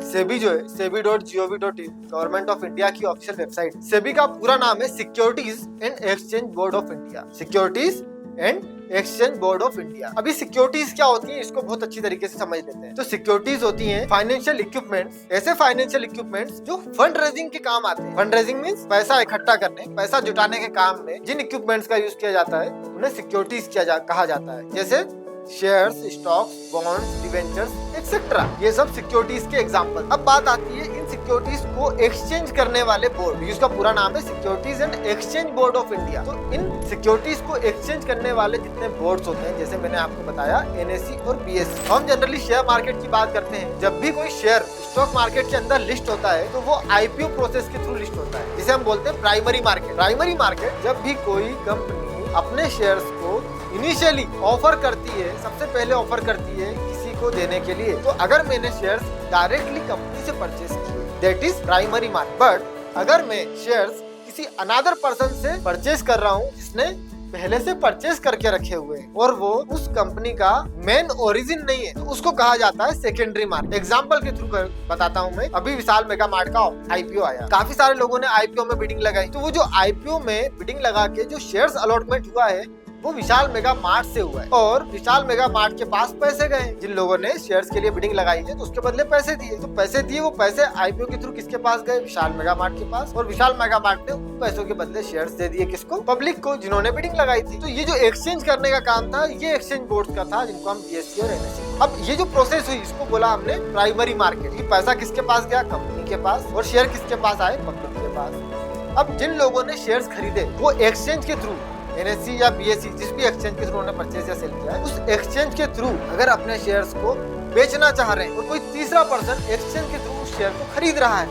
सेबी जो है sebi.gov.in government of India की ऑफिशियल वेबसाइट। सेबी का पूरा नाम है securities and exchange board of India. Securities and exchange board of India. अभी सिक्योरिटीज क्या होती है इसको बहुत अच्छी तरीके से समझ लेते हैं। तो सिक्योरिटीज होती हैं फाइनेंशियल इक्विपमेंट्स, ऐसे फाइनेंशियल इक्विपमेंट्स जो फंड रेजिंग के काम आते हैं। फंड रेजिंग मींस पैसा इकट्ठा करने, पैसा जुटाने के काम में जिन इक्विपमेंट्स का यूज किया जाता है उन्हें सिक्योरिटीज कहा जाता है। जैसे shares, stocks, bonds, debentures etcetera, ये सब सिक्योरिटीज के एग्जांपल। अब बात आती है इन सिक्योरिटीज को एक्सचेंज करने वाले बोर्ड, जिसका पूरा नाम है securities and exchange board of India. तो इन सिक्योरिटीज को एक्सचेंज करने वाले जितने बोर्ड्स होते हैं, जैसे मैंने आपको बताया एनएसई और बीएसई। हम जनरली शेयर मार्केट की बात करते हैं। जब भी कोई शेयर स्टॉक मार्केट के अंदर लिस्ट होता है तो वो आईपीओ प्रोसेस के थ्रू लिस्ट होता है, जिसे हम बोलते हैं प्राइमरी मार्केट। प्राइमरी मार्केट जब भी कोई कंपनी अपने शेयर्स को इनिशियली ऑफर करती है, सबसे पहले ऑफर करती है किसी को देने के लिए, तो अगर मैंने शेयर्स डायरेक्टली कंपनी से परचेस किए, that is primary market. But अगर मैं शेयर्स किसी अनदर पर्सन से परचेस कर रहा हूँ जिसने पहले से परचेस करके रखे हुए हैं और वो उस कंपनी का मेन ओरिजिन नहीं है, तो उसको कहा जाता है सेकेंडरी मार्केट। एग्जांपल के थ्रू बताता हूँ मैं। अभी विशाल मेगा मार्ट का आईपीओ आया, काफी सारे लोगों ने आईपीओ में बिडिंग लगाई, तो वो जो आईपीओ में बिडिंग लगा के जो शेयर्स अलॉटमेंट हुआ है वो विशाल मेगा मार्ट से हुआ है और विशाल मेगा मार्ट के पास पैसे गए। जिन लोगों ने शेयर्स के लिए बिडिंग लगाई है तो उसके बदले पैसे दिए, तो पैसे दिए, वो पैसे आईपीओ के थ्रू किसके पास गए? विशाल मेगा मार्ट के पास। और विशाल मेगा मार्ट ने उन पैसों के बदले शेयर्स दे दिए किसको? पब्लिक को, जिन्होंने बिडिंग लगाई थी। तो ये जो एक्सचेंज करने का काम था ये एक्सचेंज बोर्ड का था, जिनको हम बीएसई और एनएसई। अब ये जो प्रोसेस हुई इसको बोला हमने प्राइमरी मार्केट। ये पैसा किसके पास गया? कंपनी के पास। और शेयर किसके पास आए? पब्लिक के पास। अब जिन लोगों ने शेयर्स खरीदे वो एक्सचेंज के थ्रू, एनएसई या बीएसई, जिस भी एक्सचेंज के थ्रू उन्होंने परचेज या सेल किया है, उस एक्सचेंज के थ्रू अगर अपने शेयर्स को बेचना चाह रहे हैं और कोई तीसरा पर्सन एक्सचेंज के थ्रू उस शेयर को खरीद रहा है,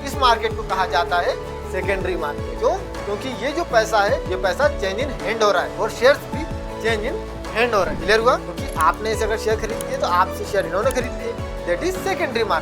इस मार्केट को कहा जाता है सेकेंडरी मार्केट। क्यों? क्योंकि ये जो पैसा है ये पैसा चेंज इन हैंड हो रहा है और शेयर्स भी चेंज इन हैंड हो रहा है। क्लियर हुआ? क्योंकि आपने इसे अगर शेयर खरीद लिए तो आपसे शेयर इन्होंने खरीद लिए, दैट इज सेकेंडरी मार्केट।